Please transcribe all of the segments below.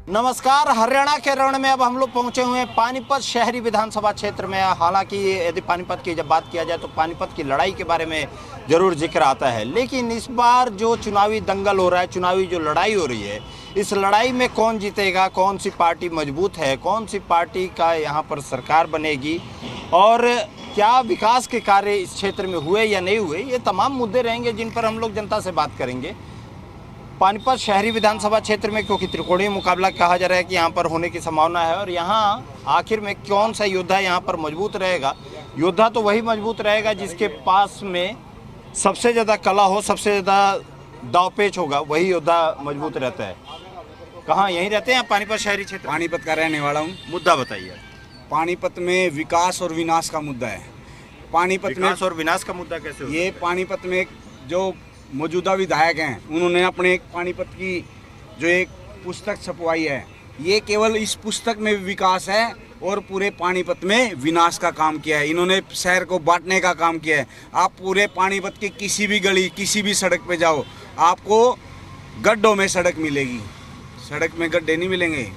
नमस्कार। हरियाणा के रण में अब हम लोग पहुंचे हुए हैं पानीपत शहरी विधानसभा क्षेत्र में। हालांकि यदि पानीपत की जब बात किया जाए तो पानीपत की लड़ाई के बारे में जरूर जिक्र आता है, लेकिन इस बार जो चुनावी दंगल हो रहा है, चुनावी जो लड़ाई हो रही है, इस लड़ाई में कौन जीतेगा, कौन सी पार्टी मजबूत है, कौन सी पार्टी का यहाँ पर सरकार बनेगी और क्या विकास के कार्य इस क्षेत्र में हुए या नहीं हुए, ये तमाम मुद्दे रहेंगे जिन पर हम लोग जनता से बात करेंगे। पानीपत शहरी विधानसभा क्षेत्र में क्योंकि त्रिकोणीय मुकाबला कहा जा रहा है कि यहाँ पर होने की संभावना है, और यहाँ आखिर में कौन सा योद्धा यहाँ पर मजबूत रहेगा। योद्धा तो वही मजबूत रहेगा जिसके पास में सबसे ज़्यादा कला हो, सबसे ज़्यादा दावपेच होगा, वही योद्धा मजबूत रहता है। कहाँ यहीं रहते हैं पानीपत शहरी क्षेत्र? पानीपत का रहने वाला हूँ। मुद्दा बताइए। पानीपत में विकास और विनाश का मुद्दा है। पानीपत में विकास और विनाश का मुद्दा कैसे होगा? ये पानीपत में जो मौजूदा विधायक हैं, उन्होंने अपने एक पानीपत की जो एक पुस्तक छपवाई है, ये केवल इस पुस्तक में विकास है और पूरे पानीपत में विनाश का काम किया है। इन्होंने शहर को बांटने का काम किया है। आप पूरे पानीपत की किसी भी गली, किसी भी सड़क पे जाओ, आपको गड्ढों में सड़क मिलेगी। सड़क में गड्ढे नहीं मिलेंगे,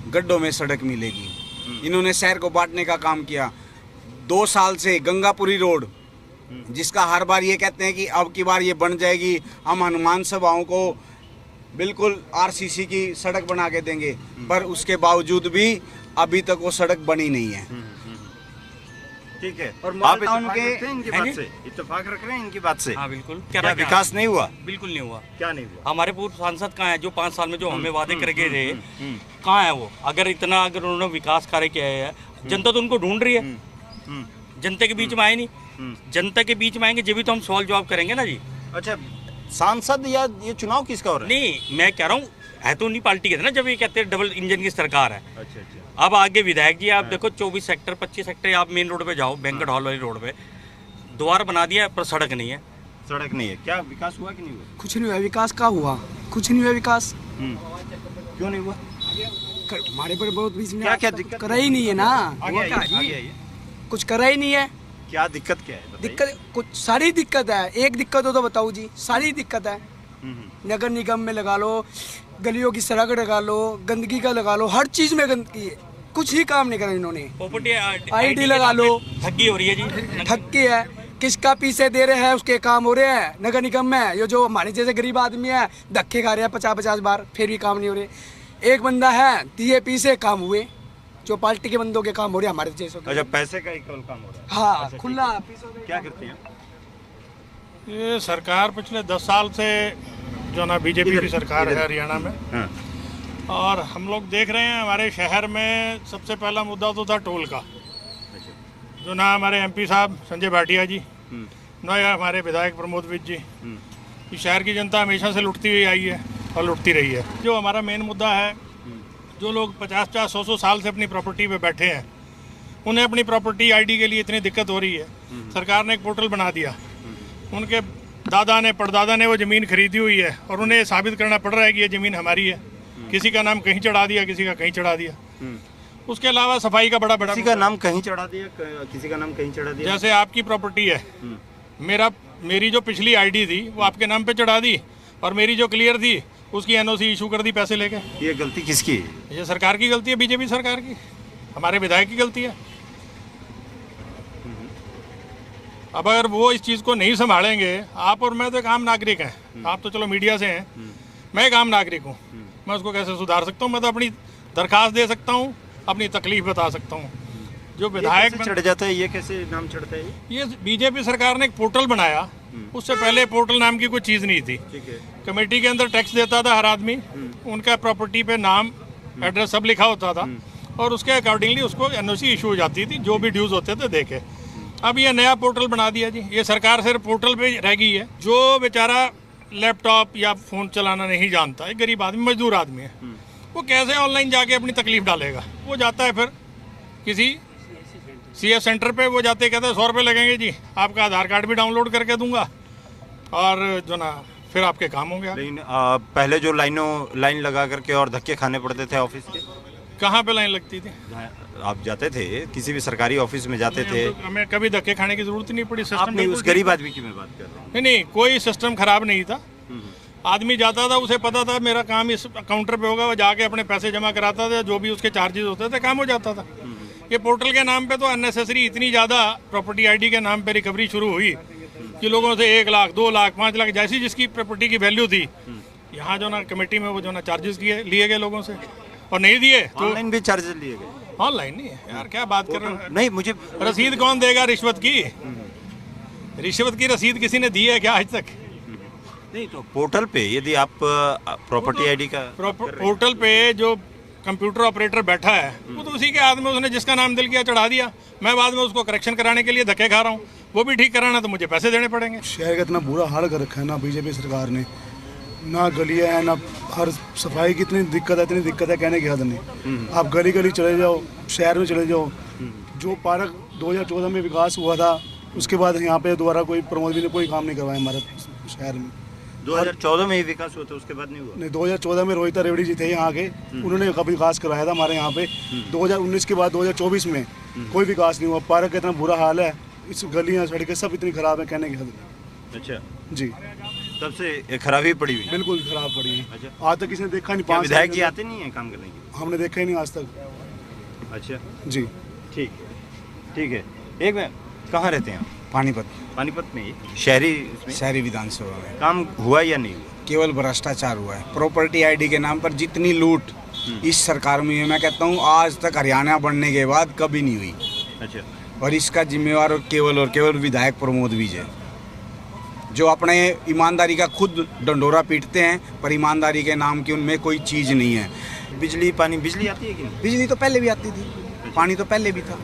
गड्ढों में सड़क मिलेगी। इन्होंने शहर को बांटने का काम किया। 2 साल से गंगापुरी रोड, जिसका हर बार ये कहते हैं कि अब की बार ये बन जाएगी, हम हनुमान सभाओं को बिल्कुल आरसीसी की सड़क बना के देंगे, पर उसके बावजूद भी अभी तक वो सड़क बनी नहीं है। ठीक है। और आप इत्तेफाक रख रहे हैं इनकी बात से? हाँ बिल्कुल। क्या विकास नहीं हुआ? बिल्कुल नहीं हुआ। क्या नहीं हुआ? हमारे पूर्व सांसद कहाँ है जो 5 साल में जो हमें वादे करके रहे, कहाँ है वो? अगर उन्होंने विकास कार्य किया है, जनता तो उनको ढूंढ रही है। जनता के बीच में आए नहीं, जनता के बीच में आएंगे जब भी तो हम सवाल जवाब करेंगे ना जी। अच्छा, सांसद या ये चुनाव किसका हो रहा है? नहीं, मैं कह रहा हूँ है तो उन्हीं पार्टी के थे ना जब ये कहते हैं डबल इंजन की सरकार है। अच्छा। अब आगे विधायक जी आप देखो 24 सेक्टर 25 सेक्टर आप मेन रोड पे जाओ, बैंक्वेट हॉल वाली रोड पे द्वार बना दिया पर सड़क नहीं है। सड़क नहीं है। क्या विकास हुआ कि नहीं हुआ? कुछ नहीं हुआ। विकास का हुआ? कुछ नहीं हुआ विकास। क्यों नहीं हुआ? हमारे पर बहुत बीच में क्या दिक्कत करा ही नहीं है ना। आगे कुछ करा ही नहीं है। क्या दिक्कत क्या है? दिक्कत कुछ सारी दिक्कत है। एक दिक्कत हो तो बताओ जी। सारी दिक्कत है। नगर निगम में लगा लो, गलियों की सड़क लगा लो, गंदगी का लगा लो, हर चीज में गंदगी है। कुछ ही काम नहीं करा इन्होंने। प्रॉपर्टी आईडी लगा लो, ठगी हो रही है जी। ठगी है। किसका पीछे दे रहे हैं उसके काम हो रहे हैं नगर निगम में। ये जो हमारे जैसे गरीब आदमी है धक्के खा रहे हैं 50-50 बार, फिर भी काम नहीं हो रहे। एक बंदा है DAP से काम हुए, जो पार्टी के बंदों के काम हो रहे हैं हमारे जैसे। अच्छा, पैसे का ही केवल काम हो रहा है? हाँ। अच्छा, खुला। क्या करते हैं? ये सरकार पिछले 10 साल से जो ना बीजेपी की सरकार है हरियाणा में। हाँ। और हम लोग देख रहे हैं हमारे शहर में सबसे पहला मुद्दा तो था टोल का। जो ना हमारे MP साहब संजय भाटिया जी, ना हमारे विधायक प्रमोद विज जी, इस शहर की जनता हमेशा से लुटती हुई आई है और लुटती रही है। जो हमारा मेन मुद्दा है, जो लोग 50-50 100 साल से अपनी प्रॉपर्टी पे बैठे हैं, उन्हें अपनी प्रॉपर्टी ID के लिए इतनी दिक्कत हो रही है। सरकार ने एक पोर्टल बना दिया। उनके दादा ने परदादा ने वो ज़मीन खरीदी हुई है और उन्हें साबित करना पड़ रहा है कि ये ज़मीन हमारी है। किसी का नाम कहीं चढ़ा दिया, किसी का कहीं चढ़ा दिया। उसके अलावा सफाई का बड़ा किसी का नाम कहीं चढ़ा दिया, किसी का नाम कहीं चढ़ा दिया। जैसे आपकी प्रॉपर्टी है, मेरी जो पिछली ID थी वो आपके नाम पे चढ़ा दी, और मेरी जो क्लियर थी उसकी NOC इशू कर दी पैसे लेके। ये गलती किसकी है? ये सरकार की गलती है, बीजेपी सरकार की, हमारे विधायक की गलती है। अब अगर वो इस चीज़ को नहीं संभालेंगे, आप और मैं तो एक आम नागरिक हैं, आप तो चलो मीडिया से हैं, मैं एक आम नागरिक हूँ, मैं उसको कैसे सुधार सकता हूँ? मैं तो अपनी दरखास्त दे सकता हूँ, अपनी तकलीफ बता सकता हूँ। जो विधायक चढ़ जाता है, ये कैसे नाम चढ़ता है? ये बीजेपी सरकार ने एक पोर्टल बनाया, उससे पहले पोर्टल नाम की कोई चीज़ नहीं थी। कमेटी के अंदर टैक्स देता था हर आदमी, उनका प्रॉपर्टी पे नाम एड्रेस सब लिखा होता था, और उसके अकॉर्डिंगली उसको NOC इशू हो जाती थी, जो भी ड्यूज होते थे देखे। अब ये नया पोर्टल बना दिया जी। ये सरकार सिर्फ पोर्टल पे रह गई है। जो बेचारा लैपटॉप या फ़ोन चलाना नहीं जानता, एक गरीब आदमी, मजदूर आदमी है, वो कैसे ऑनलाइन जाके अपनी तकलीफ डालेगा? वो जाता है फिर किसी CS सेंटर पे, वो जाते कहते हैं 100 रुपये लगेंगे जी, आपका आधार कार्ड भी डाउनलोड करके दूंगा और जो ना फिर आपके काम होंगे। लेकिन पहले जो लाइन लगा करके और धक्के खाने पड़ते थे ऑफिस के, कहाँ पे लाइन लगती थी? आप जाते थे किसी भी सरकारी ऑफिस में जाते थे? हमें कभी धक्के खाने की जरूरत नहीं पड़ी। सिस्टम नहीं, उस गरीब आदमी की मैं बात कर रहा हूँ। नहीं, कोई सिस्टम खराब नहीं था। आदमी जाता था, उसे पता था मेरा काम इस काउंटर पे होगा, वो जाके अपने पैसे जमा कराता था, जो भी उसके चार्जेस होते थे काम हो जाता था। ये पोर्टल के नाम पे तो अननेसेसरी इतनी ज़्यादा प्रॉपर्टी आईडी के नाम पे रिकवरी शुरू हुई कि लोगों से 1 लाख 2 लाख 5 लाख जैसी जिसकी प्रॉपर्टी की वैल्यू थी, यहाँ जो ना कमेटी में वो जो ना चार्जेस लिए गए लोगों से, और नहीं दिए तो ऑनलाइन भी चार्जेस लिए गए। ऑनलाइन नहीं है यार, क्या बात कर रहे हो। नहीं, मुझे रसीद कौन देगा रिश्वत की? रिश्वत की रसीद किसी ने दी है क्या आज तक? नहीं, तो पोर्टल पे यदि आप प्रॉपर्टी आईडी का पोर्टल पे जो कंप्यूटर ऑपरेटर बैठा है वो तो उसी के हाथ में, उसने जिसका नाम दिल किया चढ़ा दिया। मैं बाद में उसको करेक्शन कराने के लिए धक्के खा रहा हूँ, वो भी ठीक कराना तो मुझे पैसे देने पड़ेंगे। शहर का इतना बुरा हाल कर रखा है ना बीजेपी सरकार ने, ना गलियाँ हैं ना हर सफाई की इतनी दिक्कत है कहने की हद नहीं। आप गली गली चले जाओ, शहर में चले जाओ, जो पार्क 2014 में विकास हुआ था उसके बाद यहाँ पे दोबारा कोई प्रमोद भी कोई काम नहीं करवाया हमारे शहर में। 2014 में ही विकास हुआ था, उसके बाद नहीं हुआ। नहीं, 2014 में रोहिता रेवड़ी जी थे यहाँ के, उन्होंने कभी विकास करवाया था हमारे यहाँ पे। 2019 के बाद 2024 में कोई विकास नहीं हुआ। पार्क का इतना बुरा हाल है, इस गलियाँ सड़कें सब इतनी खराब है कहने की हद नहीं। अच्छा जी, तब से खराबी पड़ी हुई। बिल्कुल खराब पड़ी है। अच्छा। आज तक किसी ने देखा नहीं। क्या 5 विधायक जी आते नहीं है काम करने के हमने देखा ही नहीं आज तक। लिए? अच्छा, जी, ठीक है। एक मिनट, कहाँ रहते हैं आप? पानीपत पानीपत में ही शहरी इसमें शहरी विधानसभा में काम हुआ या नहीं हुआ? केवल भ्रष्टाचार हुआ है। प्रॉपर्टी आईडी के नाम पर जितनी लूट इस सरकार में हुई है, मैं कहता हूँ आज तक हरियाणा बनने के बाद कभी नहीं हुई। अच्छा, और इसका जिम्मेवार और केवल विधायक प्रमोद विज है, जो अपने ईमानदारी का खुद डंडोरा पीटते हैं, पर ईमानदारी के नाम की उनमें कोई चीज़ नहीं है। बिजली आती है कि नहीं? बिजली तो पहले भी आती थी, पानी तो पहले भी था।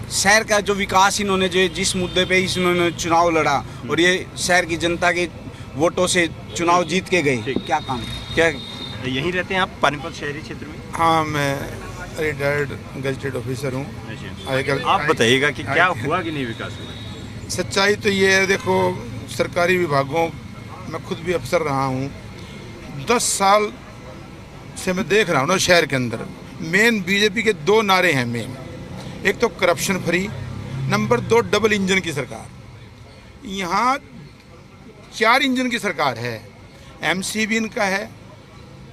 शहर का जो विकास इन्होंने जो जिस मुद्दे पे इन्होंने चुनाव लड़ा और ये शहर की जनता के वोटों से चुनाव जीत के गए, क्या काम क्या यहीं रहते हैं आप पानीपत शहरी क्षेत्र में? हाँ, मैं रिटायर्ड गजटेड ऑफिसर हूँ। आप बताइएगा कि क्या हुआ कि नहीं विकास हुआ? सच्चाई तो ये है, देखो सरकारी विभागों मैं खुद भी अफसर रहा हूँ, 10 साल से मैं देख रहा हूँ ना शहर के अंदर मेन बीजेपी के 2 नारे हैं मेन। एक तो corruption free, number 2 double engine की सरकार। यहाँ 4 इंजन की सरकार है। एमसी भी इनका है,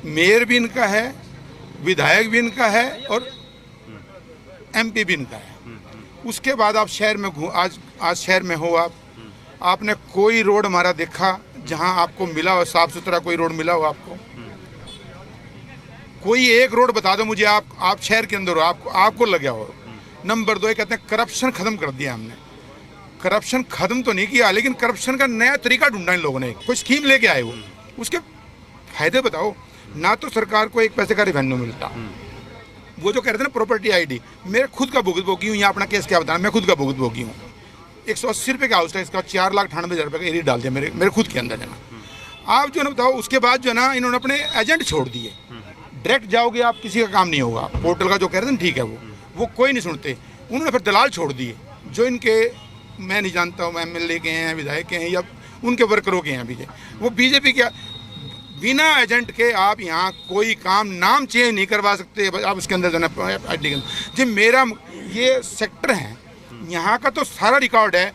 मेयर भी इनका है, विधायक भी इनका है और एमपी भी इनका है। उसके बाद आप शहर में आज शहर में हो, आपने कोई रोड हमारा देखा जहां आपको मिला हो साफ सुथरा कोई रोड मिला हो आपको? कोई एक रोड बता दो मुझे, आप शहर के अंदर हो, आपको लग गया हो। नंबर 2 कहते हैं करप्शन खत्म कर दिया हमने। करप्शन खत्म तो नहीं किया, लेकिन करप्शन का नया तरीका ढूंढा इन लोगों ने। कोई स्कीम लेके आए वो, उसके फायदे बताओ। ना तो सरकार को एक पैसे का रिवेन्यू मिलता, वो जो कह रहे थे ना प्रॉपर्टी आईडी, मेरे खुद का भुगतभोगी हूँ। यहाँ अपना केस क्या बताना, मैं खुद का भुगतभोगी हूँ। 180 रुपये का हाउस टैक्स का 4,98,000 रुपये का एरिया डाल दिया मेरे खुद के अंदर है ना। आप जो है ना बताओ, उसके बाद जो है ना इन्होंने अपने एजेंट छोड़ दिए। डायरेक्ट जाओगे आप, किसी का काम नहीं होगा। पोर्टल का जो कह रहे थे ना, ठीक है, वो कोई नहीं सुनते। उन्होंने फिर दलाल छोड़ दिए, जो इनके मैं नहीं जानता हूँ, एमएलए के हैं, विधायक के हैं या उनके वर्करों के हैं बीजेपी। वो बीजेपी के बिना एजेंट के आप यहाँ कोई काम नाम चेंज नहीं करवा सकते। आप उसके अंदर जो है जी मेरा ये सेक्टर है, यहाँ का तो सारा रिकॉर्ड है।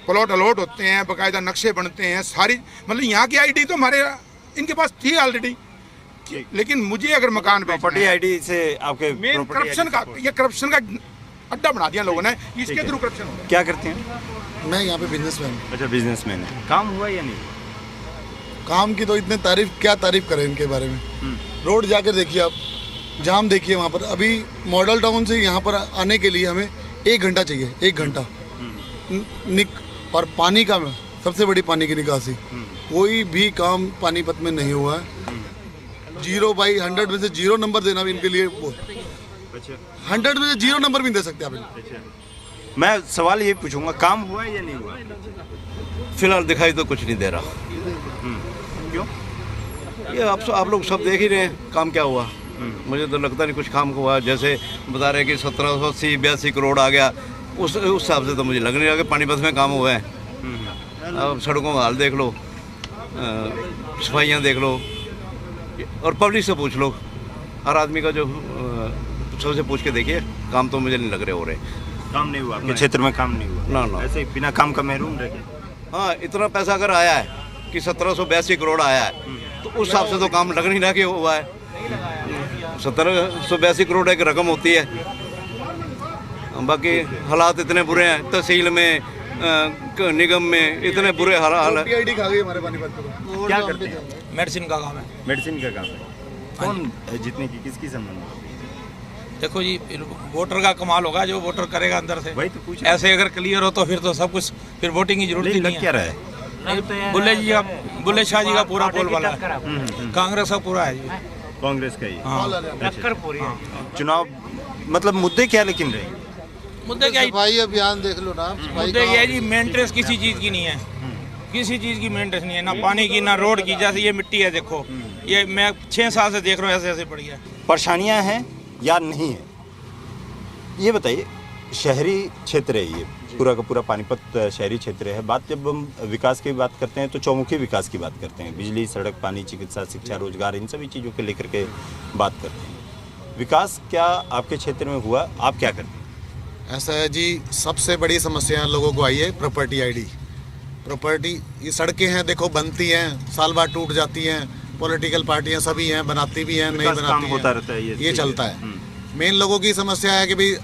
प्लॉट अलॉट होते हैं, बाकायदा नक्शे बनते हैं, सारी मतलब यहाँ की आईडी तो हमारे इनके पास थी ऑलरेडी। लेकिन मुझे अगर मकान प्रॉपर्टी आईडी से आपके मेन करप्शन का, ये करप्शन का अड्डा बना दिया लोगों ने, इसके थ्रू करप्शन। क्या करते हैं? मैं यहाँ पे बिजनेसमैन हूँ। अच्छा, बिजनेसमैन है। काम हुआ या नहीं? काम की तो इतने क्या तारीफ करें इनके बारे में। रोड जाकर देखिए आप, जाम देखिए वहाँ पर। अभी मॉडल टाउन से यहाँ पर आने के लिए हमें 1 घंटा चाहिए, 1 घंटा। और पानी का सबसे बड़ी पानी की निकासी, कोई भी काम पानीपत में नहीं हुआ है। 0/100 में से 0 नंबर देना भी इनके लिए वो। अच्छा, 100 में से 0 नंबर भी नहीं दे सकते आप इनको। अच्छा, मैं सवाल ये पूछूंगा, काम हुआ है या नहीं हुआ? फिलहाल दिखाई तो कुछ नहीं दे रहा। क्यों? ये आप लोग सब देख ही रहे हैं काम क्या हुआ। मुझे तो लगता नहीं कुछ काम हुआ। जैसे बता रहे कि 1782 करोड़ आ गया, उस हिसाब से तो मुझे लग नहीं रहा कि पानीपत में काम हुआ है। अब सड़कों का हाल देख लो, सफाइयाँ देख लो और पब्लिक से पूछ लो। हर आदमी का जो सबसे पूछ के देखिए, काम तो मुझे नहीं लग रहे हो रहे। काम नहीं हुआ आपके क्षेत्र में? काम नहीं हुआ ना ऐसे बिना काम का महरूम रहे। हाँ, इतना पैसा अगर आया है कि 1782 करोड़ आया है, तो उस हिसाब से तो काम लग नहीं रहा कि हुआ है। 1782 करोड़ एक रकम होती है। बाकी हालात इतने बुरे हैं, तहसील में निगम में इतने बुरे हाल है। PID खा गई हमारे पानीपत को। क्या करते हैं? मेडिसिन का काम है। मेडिसिन का काम है। कौन जीतने की किसकी संबंध? देखो जी, वोटर का कमाल होगा जो वोटर करेगा अंदर से। वही तो पूछ। ऐसे अगर क्लियर हो तो फिर तो सब कुछ, फिर वोटिंग की जरूरत ही नहीं लग क्या है। रहा है? बुल्ले शाह जी का पूरा बोलबाला है, कांग्रेस का पूरा है जी। कांग्रेस का ही। हाँ। चुनाव मतलब मुद्दे क्या लेकिन रहे? मुद्दे क्या सफाई अभियान देख लो ना। मुद्दे ये है जी, मेंटेनेंस किसी चीज की नहीं है, किसी चीज की मेंटेनेंस नहीं है, ना पानी की ना रोड की। जैसे ये मिट्टी है, देखो ये मैं 6 साल से देख रहा हूँ ऐसे ऐसे पड़ी है। परेशानियां हैं या नहीं है, ये बताइए। शहरी क्षेत्र है ये, पूरा का पूरा पानीपत शहरी क्षेत्र है। बात जब हम विकास की बात करते हैं तो चौमुखी विकास की बात करते हैं। बिजली, सड़क, पानी, चिकित्सा, शिक्षा, रोजगार, इन सभी चीज़ों को लेकर के बात करते हैं। विकास क्या आपके क्षेत्र में हुआ? आप क्या करते हैं? ऐसा है जी, सबसे बड़ी समस्या लोगों को आई है प्रॉपर्टी ID। प्रॉपर्टी, ये सड़कें हैं देखो बनती हैं, साल बाद टूट जाती हैं। पॉलिटिकल पार्टियां सभी हैं, बनाती भी हैं, नहीं बनाती होता रहता है, ये चलता है। मेन लोगों की समस्या है कि भाई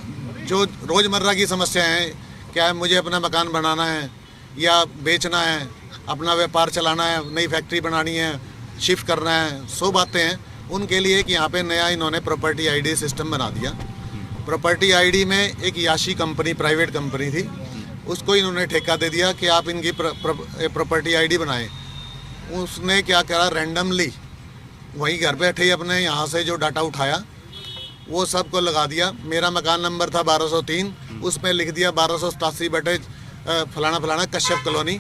जो रोज़मर्रा की समस्या है, क्या है, मुझे अपना मकान बनाना है या बेचना है, अपना व्यापार चलाना है, नई फैक्ट्री बनानी है, शिफ्ट करना है, 100 बातें हैं उनके लिए। कि यहाँ पे नया इन्होंने प्रॉपर्टी ID सिस्टम बना दिया। प्रॉपर्टी ID में एक याशी कंपनी, प्राइवेट कंपनी थी, उसको इन्होंने ठेका दे दिया कि आप इनकी प्रॉपर्टी ID बनाएं। उसने क्या करा, रैंडमली वहीं घर बैठे ही अपने यहाँ से जो डाटा उठाया वो सबको लगा दिया। मेरा मकान नंबर था 1203, उसमें लिख दिया 1287 बटे फलाना फलाना कश्यप कॉलोनी,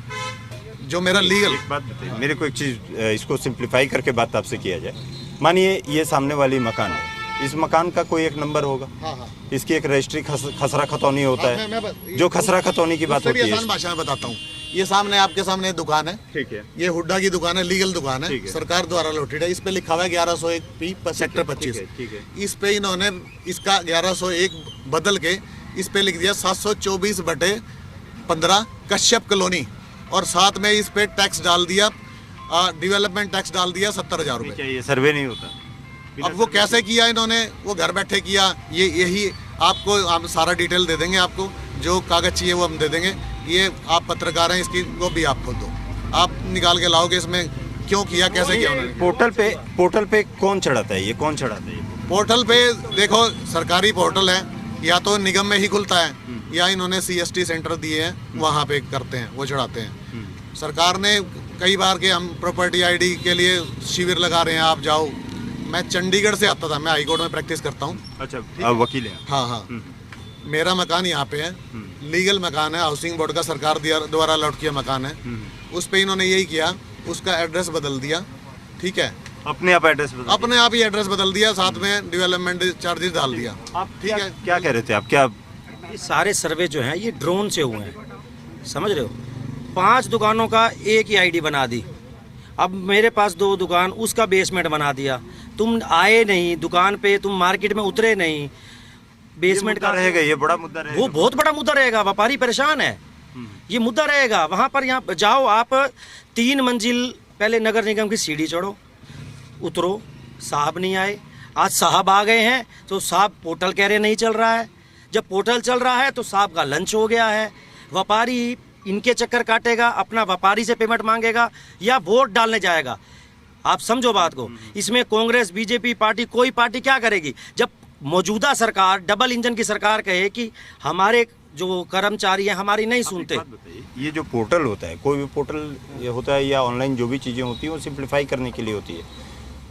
जो मेरा लीगल। एक बात बताइए मेरे को, एक चीज़ इसको सिंप्लीफाई करके बात आपसे किया जाए। मानिए ये सामने वाली मकान है, इस मकान का कोई एक नंबर होगा। हाँ। इसकी एक रजिस्ट्री खसरा खतौनी होता हाँ, है, जो खसरा खतौनी की बात उससे भी होती है। आसान भाषा में बताता हूँ। ये सामने आपके सामने दुकान है, ठीक है, ये हुड्डा की दुकान है, लीगल दुकान ठीक है, है। सरकार द्वारा लॉटेड है। इस पे लिखा हुआ है 1101 P सेक्टर 25। ठीक है। इस पे इन्होंने इसका 1101 बदल के इस पे लिख दिया 724 बटे 15 कश्यप कॉलोनी, और साथ में इस पे टैक्स डाल दिया, डेवलपमेंट टैक्स डाल दिया 70,000 रुपये। क्या ये सर्वे नहीं होता? अब वो कैसे किया इन्होंने, वो घर बैठे किया। यही आपको हम सारा डिटेल दे देंगे, आपको जो कागज चाहिए वो हम दे देंगे। ये आप पत्रकार हैं, इसकी वो भी आप खोल दो, आप निकाल के लाओगे इसमें क्यों किया, कैसे किया उन्होंने। पोर्टल पे कौन चढ़ाता है ये? कौन चढ़ाता है ये? पोर्टल पे देखो, सरकारी पोर्टल है, या तो निगम में ही खुलता है या इन्होंने CST सेंटर दिए हैं, वहाँ पे करते हैं, वो चढ़ाते हैं। सरकार ने कई बार के हम प्रॉपर्टी ID के लिए शिविर लगा रहे हैं, आप जाओ। मैं चंडीगढ़ से आता था, मैं हाई कोर्ट में प्रैक्टिस करता हूँ। अच्छा, आप वकील हैं? हाँ। मेरा मकान यहाँ पे है, लीगल मकान है, हाउसिंग बोर्ड का सरकार द्वारा अलॉट किया मकान है। उस पे इन्होंने यही किया, उसका एड्रेस बदल दिया, ठीक है, अपने आप एड्रेस बदल अपने आप ही एड्रेस बदल दिया, साथ में डेवलपमेंट चार्जेस डाल दिया। आप ठीक है। क्या कह रहे थे आप? क्या ये सारे सर्वे जो हैं ये ड्रोन से हुए हैं, समझ रहे हो। 5 दुकानों का एक ही ID बना दी। अब मेरे पास 2 दुकान, उसका बेसमेंट बना दिया। तुम आए नहीं दुकान पे, तुम मार्केट में उतरे नहीं, बेसमेंट का रहेगा, ये बड़ा मुद्दा रहेगा। वो बहुत बड़ा मुद्दा रहेगा, व्यापारी परेशान है, ये मुद्दा रहेगा। वहाँ पर यहाँ जाओ आप, 3 मंजिल पहले नगर निगम की सीढ़ी चढ़ो, उतरो, साहब नहीं आए। आज साहब आ गए हैं तो साहब पोर्टल कह रहे नहीं चल रहा है। जब पोर्टल चल रहा है तो साहब का लंच हो गया है। व्यापारी इनके चक्कर काटेगा, अपना व्यापारी से पेमेंट मांगेगा या वोट डालने जाएगा। आप समझो बात को। इसमें कांग्रेस, BJP पार्टी, कोई पार्टी क्या करेगी जब मौजूदा सरकार, डबल इंजन की सरकार कहे कि हमारे जो कर्मचारी हैं हमारी नहीं सुनते। ये जो पोर्टल होता है, कोई भी पोर्टल ये होता है या ऑनलाइन जो भी चीज़ें होती हैं वो सिंप्लीफाई करने के लिए होती है।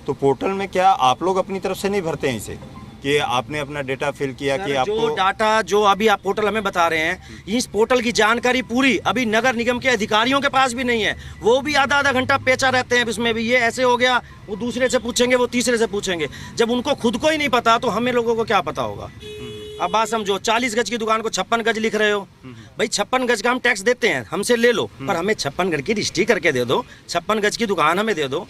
तो पोर्टल में क्या आप लोग अपनी तरफ से नहीं भरते हैं इसे कि आपने अपना डेटा फिल किया कि आपको जो डाटा जो अभी आप पोर्टल हमें बता रहे हैं, इस पोर्टल की जानकारी पूरी अभी नगर निगम के अधिकारियों के पास भी नहीं है। वो भी आधा घंटा पेचा रहते हैं इसमें भी, ये ऐसे हो गया, वो दूसरे से पूछेंगे, वो तीसरे से पूछेंगे। जब उनको खुद को ही नहीं पता तो हमें लोगों को क्या पता होगा। अब बात समझो, 40 गज की दुकान को 56 गज लिख रहे हो। भाई 56 गज का हम टैक्स देते हैं, हमसे ले लो, पर हमें 56 गज की रजिस्ट्री करके दे दो, 56 गज की दुकान हमें दे दो।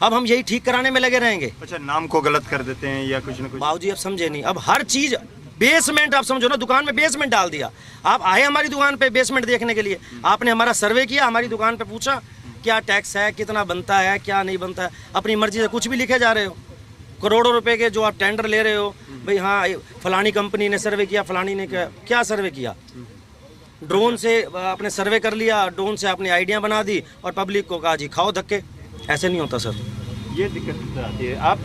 अब हम यही ठीक कराने में लगे रहेंगे। अच्छा, नाम को गलत कर देते हैं या कुछ ना कुछ। बाबूजी अब समझे नहीं, अब हर चीज बेसमेंट, आप समझो ना, दुकान में बेसमेंट डाल दिया। आप आए हमारी दुकान पे बेसमेंट देखने के लिए, आपने हमारा सर्वे किया, हमारी दुकान पे पूछा, क्या टैक्स है, कितना बनता है, क्या नहीं बनता है, अपनी मर्जी से कुछ भी लिखे जा रहे हो। करोड़ों रुपए के जो आप टेंडर ले रहे हो, भाई हाँ फलानी कंपनी ने सर्वे किया, फलानी ने क्या सर्वे किया, ड्रोन से आपने सर्वे कर लिया, ड्रोन से आपने आइडिया बना दी और पब्लिक को कहा जी खाओ धक्के। ऐसे नहीं होता सर, ये दिक्कत आती है। आप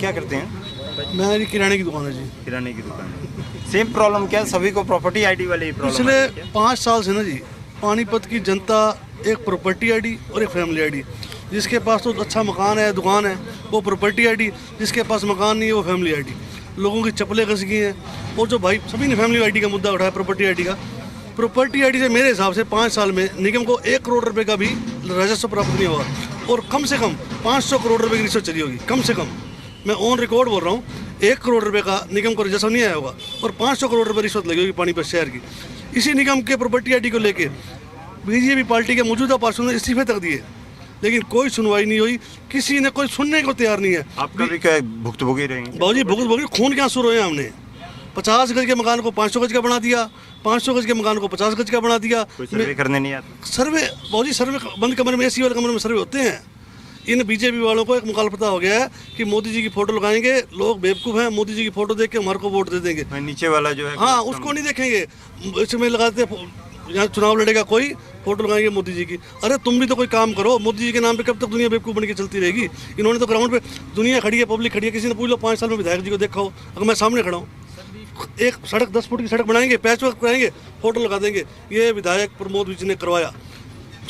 क्या करते हैं? मेरी किराने की दुकान है जी। किराने की दुकान है। सेम प्रॉब्लम क्या सभी को प्रॉपर्टी आईडी वाली ही प्रॉब्लम पिछले है क्या? 5 साल से ना जी पानीपत की जनता एक प्रॉपर्टी आईडी और एक फैमिली आईडी, जिसके पास तो अच्छा मकान है, दुकान है, वो प्रॉपर्टी आईडी, जिसके पास मकान नहीं है वो फैमिली आईडी। लोगों की चप्पलें घस गई हैं। और जो भाई सभी ने फैमिली आईडी का मुद्दा उठाया, प्रॉपर्टी आईडी का, प्रॉपर्टी आईडी से मेरे हिसाब से 5 साल में निगम को 1 करोड़ रुपए का भी राजस्व प्राप्त नहीं हुआ और कम से कम 500 करोड़ रुपए की रिश्वत चली होगी। कम से कम मैं ऑन रिकॉर्ड बोल रहा हूँ, 1 करोड़ रुपए का निगम को राजस्व नहीं आया होगा और 500 करोड़ रुपए रिश्वत लगी होगी पानीपत शहर की। इसी निगम के प्रॉपर्टी आईडी को लेके बीजेपी पार्टी के मौजूदा पार्षदों ने इस्तीफे तक दिए, लेकिन कोई सुनवाई नहीं हुई, किसी ने कोई सुनने को तैयार नहीं है। आपका भी क्या भुगतभोगी रहेंगे? बाबूजी भुगतभोगी खून के आंसू रोए हमने। 50 गज के मकान को 500 गज का बना दिया, 500 गज के मकान को 50 गज का बना दिया। कोई सर्वे करने नहीं आता? सर्वे बाबूजी, सर्वे बंद कमरे में, एसी वाले कमरे में सर्वे होते हैं। इन बीजेपी वालों को एक मुखालफता हो गया है कि मोदी जी की फोटो लगाएंगे, लोग बेवकूफ़ हैं, मोदी जी की फोटो देख के हमारे को वोट दे देंगे। नीचे वाला जो है हाँ, उसको नहीं देखेंगे। इसमें लगाते यहाँ चुनाव लड़ेगा कोई, फोटो लगाएंगे मोदी जी की। अरे तुम भी तो कोई काम करो, मोदी जी के नाम पे कब तक दुनिया बेवकूफ़ बन के चलती रहेगी? इन्होंने तो ग्राउंड पे दुनिया खड़ी है, पब्लिक खड़ी है, किसी ने पूछ लो 5 साल में विधायक जी को देखा हो। अगर मैं सामने खड़ा हूँ, एक सड़क 10 फुट की सड़क बनाएंगे, पैच वर्क कराएंगे, फोटो लगा देंगे, ये विधायक प्रमोद विज ने करवाया।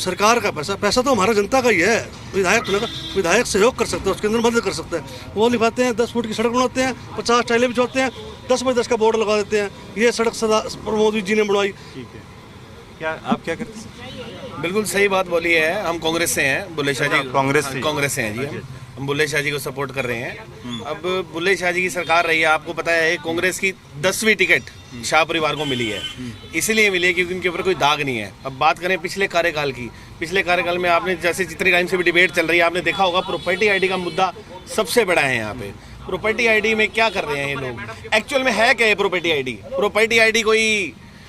सरकार का पैसा तो हमारा जनता का ही है। विधायक सहयोग कर सकता है, उसके अंदर मदद कर सकता है। वो लिखाते हैं 10 फुट की सड़क बनाते हैं, 50 टाइलें बिछवाते हैं, 10 बाई 10 का बोर्ड लगा देते हैं, ये सड़क सदा प्रमोद विज जी ने बनवाई। ठीक है, क्या आप क्या करते हैं? बिल्कुल सही बात बोली है। हम कांग्रेस से हैं, बुल्ले शाह जी कांग्रेस से हैं जी। हम बुल्ले शाह जी को सपोर्ट कर रहे हैं। अब बुल्ले शाह जी की सरकार रही है, आपको पता है कांग्रेस की 10वीं टिकट शाह परिवार को मिली है। इसलिए मिली है क्योंकि उनके ऊपर कोई दाग नहीं है। अब बात करें पिछले कार्यकाल की, पिछले कार्यकाल में आपने जैसे जितने टाइम से भी डिबेट चल रही है, आपने देखा होगा प्रॉपर्टी आईडी का मुद्दा सबसे बड़ा है यहाँ पे। प्रॉपर्टी आईडी में क्या कर रहे हैं ये लोग? एक्चुअल में है क्या ये प्रॉपर्टी आईडी? प्रॉपर्टी आईडी कोई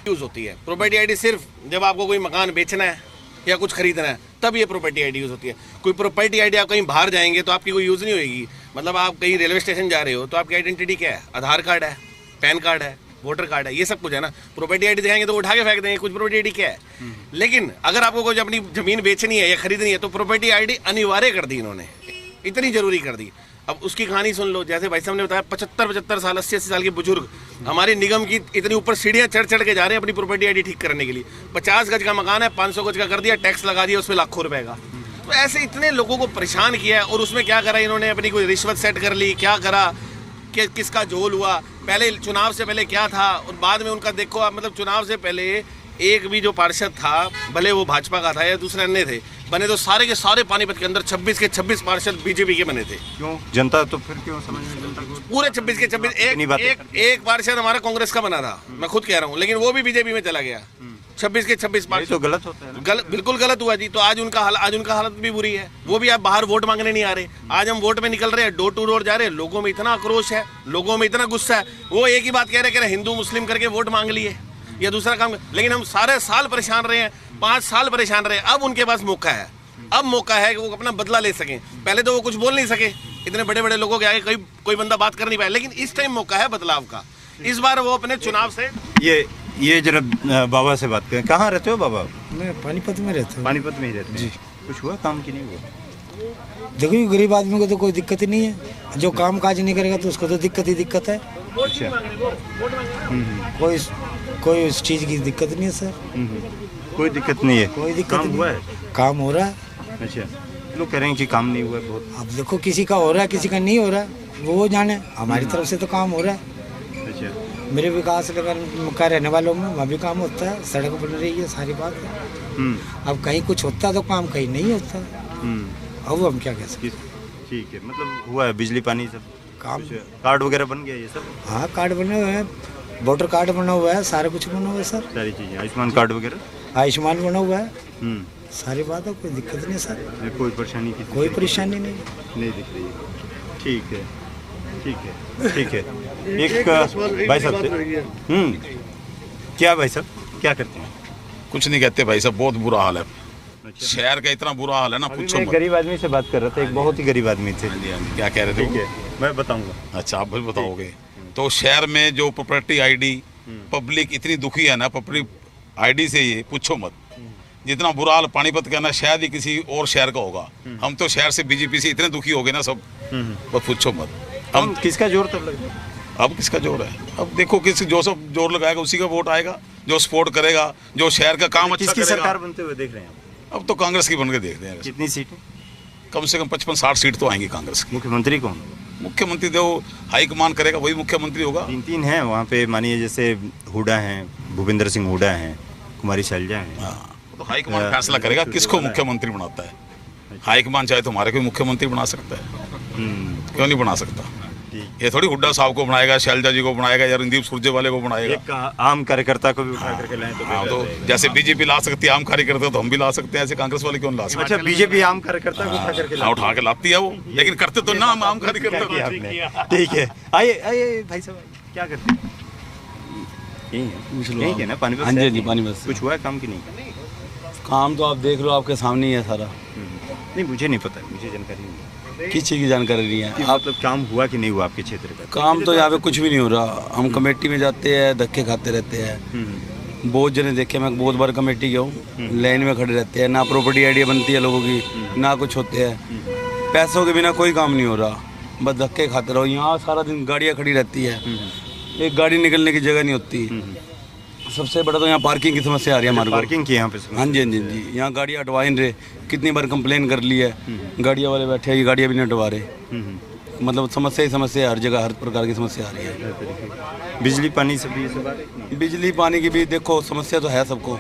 यूज़ होती है। प्रॉपर्टी आईडी सिर्फ जब आपको कोई मकान बेचना है या कुछ खरीदना है तब ये प्रॉपर्टी आईडी यूज़ होती है। कोई प्रॉपर्टी आईडी आप कहीं बाहर जाएंगे तो आपकी कोई यूज़ नहीं होगी। मतलब आप कहीं रेलवे स्टेशन जा रहे हो तो आपकी आइडेंटिटी क्या है? आधार कार्ड है, पैन कार्ड है, वोटर कार्ड है, ये सब कुछ है ना। प्रॉपर्टी आईडी दिखाएंगे तो उठा के फेंक देंगे, कुछ प्रॉपर्टी आईडी क्या है। लेकिन अगर आपको कुछ अपनी ज़मीन बेचनी है या खरीदनी है तो प्रॉपर्टी आईडी अनिवार्य कर दी इन्होंने, इतनी ज़रूरी कर दी। अब उसकी कहानी सुन लो। जैसे भाई साहब ने बताया 75 साल 80 साल के बुजुर्ग हमारी निगम की इतनी ऊपर सीढ़ियाँ चढ़ के जा रहे हैं अपनी प्रॉपर्टी आईडी ठीक करने के लिए। 50 गज का मकान है, 500 गज का कर दिया, टैक्स लगा दिया उसमें लाखों रुपए का। तो ऐसे इतने लोगों को परेशान किया है। और उसमें क्या करा इन्होंने? अपनी कोई रिश्वत सेट कर ली, क्या करा कि किसका झोल हुआ। पहले चुनाव से पहले क्या था और बाद में उनका देखो आप। मतलब चुनाव से पहले एक भी जो पार्षद था, भले वो भाजपा का था या दूसरे अन्य थे, बने तो सारे के सारे पानीपत के अंदर 26 के 26 पार्षद बीजेपी के बने थे। क्यों? जनता तो फिर क्यों समझ में जनता को? पूरे 26 के 26 एक पार्षद हमारा कांग्रेस का बना था, मैं खुद कह रहा हूँ, लेकिन वो भी बीजेपी में चला गया। 26 के 26 पार्षद तो गलत होता है ना? बिल्कुल गलत हुआ जी। तो आज उनका हालत भी बुरी है। वो भी आप बाहर वोट मांगने नहीं आ रहे। आज हम वोट में निकल रहे हैं, डोर टू डोर जा रहे हैं, लोगों में इतना आक्रोश है, लोगों में इतना गुस्सा है। वो एक ही बात कह रहे हिंदू मुस्लिम करके वोट मांग लिए या दूसरा काम। लेकिन हम सारे साल परेशान रहे हैं, 5 साल परेशान रहे। अब उनके पास मौका है, अब मौका है कि वो अपना बदला ले सकें। पहले तो वो कुछ बोल नहीं सके, इतने बड़े बड़े लोगों के आगे कोई बंदा बात कर नहीं पाया। लेकिन इस टाइम मौका है बदलाव का। इस बार वो अपने चुनाव से ये जरा बाबा से बात करें। कहाँ रहते हो बाबा? मैं पानीपत में रहता हूँ। पानीपत में ही रहते हैं जी। कुछ हुआ काम की नहीं हुआ? देखो गरीब आदमी को तो कोई दिक्कत ही नहीं है, जो काम काज नहीं करेगा तो उसको तो दिक्कत है। अच्छा। कोई उस चीज़ की दिक्कत नहीं है सर। कोई दिक्कत नहीं है? कोई दिक्कत काम नहीं हुआ है? काम हो रहा है। अच्छा, लोग कह रहे हैं कि काम नहीं हुआ है बहुत। अब देखो किसी का हो रहा है, किसी का नहीं हो रहा है, वो जाने। हमारी तरफ से तो काम हो रहा है। अच्छा। मेरे विकास का रहने वालों में वहाँ भी काम होता है, सड़क बन रही है, सारी बात है। अब कहीं कुछ होता है तो काम, कहीं नहीं होता। अब वो हम क्या कह सकते? ठीक है, मतलब हुआ है बिजली पानी सब काम। कार्ड वगैरह बन गया ये सब? हाँ, कार्ड बने हुए हैं, वोटर कार्ड बना हुआ है, सारा कुछ बना हुआ है सर। सारी चीज़ें, आयुष्मान कार्ड वगैरह? आयुष्मान बना हुआ है, सारी बात है, कोई दिक्कत नहीं सर। कोई परेशानी की? कोई परेशानी नहीं दिख रही है। ठीक है, ठीक है, ठीक है। एक भाई साहब से क्या भाई साहब क्या करते हैं? कुछ नहीं कहते भाई साहब, बहुत बुरा हाल है। शहर का इतना बुरा हाल है ना, पूछो मैं मत। गरीब आदमी से बात कर रहा था, एक बहुत ही गरीब आदमी थे। क्या कह रहे थे? मैं बताऊंगा। अच्छा, आप भी बताओगे। तो शहर में जो प्रॉपर्टी आईडी, पब्लिक इतनी दुखी है ना पब्लिक आईडी से, ये पूछो मत। जितना बुरा हाल पानीपत का ना, शायद ही किसी और शहर का होगा। हम तो शहर से बीजेपी से इतने दुखी हो गए ना सब, बस पूछो मत। हम किसका जोर तब लग रहा है? अब किसका जोर है? अब देखो किस जो सब जोर लगाएगा उसी का वोट आएगा, जो सपोर्ट करेगा, जो शहर का काम अच्छा किसकी करेगा। सरकार बनते हुए देख रहे हैं? अब तो कांग्रेस की बन के देख रहे हैं। कितनी सीटें? कम से कम 55-60 सीट तो आएंगी कांग्रेस की। मुख्यमंत्री कौन? मुख्यमंत्री जो हाईकमान करेगा वही मुख्यमंत्री होगा। 3 हैं वहाँ पे, मानिए जैसे हुड्डा हैं, भूपेंद्र सिंह हुड्डा हैं, कुमारी शैलजा हैं। तो हाईकमान फैसला करेगा किसको मुख्यमंत्री बनाता है। हाईकमान चाहे तो हमारे को मुख्यमंत्री बना सकता है, क्यों नहीं बना सकता? ये थोड़ी हुड्डा साहब को बनाएगा, शैलजा जी को बनाएगा या रणदीप सुरजेवाले को बनाएगा। एक आम कार्यकर्ता को भी उठा करके लाएं तो बेहतर तो रहेगा। जैसे बीजेपी ला सकती है आम कार्यकर्ता, तो हम भी ला सकते हैं, ऐसे कांग्रेस वाले क्यों ला सकते? अच्छा, बीजेपी आम कार्यकर्ता को उठा करके हाँ, उठा के लाती है वो, लेकिन करते तो ना हम आम कार्यकर्ता को। ठीक है, आइए आइए भाई साहब, क्या करते हैं? यही है ना पानीपत? हाँ जी, पानीपत से। कुछ हुआ है काम की नहीं? काम तो आप देख लो, आपके सामने ही है सारा। नहीं, मुझे नहीं पता, मुझे जानकारी नहीं है। किस चीज़ की जानकारी नहीं है? आप मतलब काम हुआ कि नहीं हुआ आपके क्षेत्र का? काम तो यहाँ पे कुछ भी नहीं हो रहा। हम कमेटी में जाते हैं, धक्के खाते रहते हैं। बहुत जने देखे, मैं बहुत बार कमेटी गया हूँ, लाइन में खड़े रहते हैं, ना प्रॉपर्टी आइडिया बनती है लोगों की, ना कुछ होते हैं। पैसों के बिना कोई काम नहीं हो रहा, बस धक्के खाते रहो। यहाँ सारा दिन गाड़ियाँ खड़ी रहती है, एक गाड़ी निकलने की जगह नहीं होती। सबसे बड़ा तो यहाँ पार्किंग की समस्या आ रही है हमारे को। पार्किंग की यहाँ पे? हाँ जी, हाँ जी, जी। यहाँ गाड़ियाँ हटवा ही नहीं रहे, कितनी बार कंप्लेन कर ली है, गाड़ियाँ वाले बैठे हैं, ये गाड़ियाँ भी नहीं हटवा रहे। मतलब समस्या ही समस्या, हर जगह हर प्रकार की समस्या आ रही है। बिजली पानी से भी? बिजली पानी की भी देखो समस्या तो है सबको।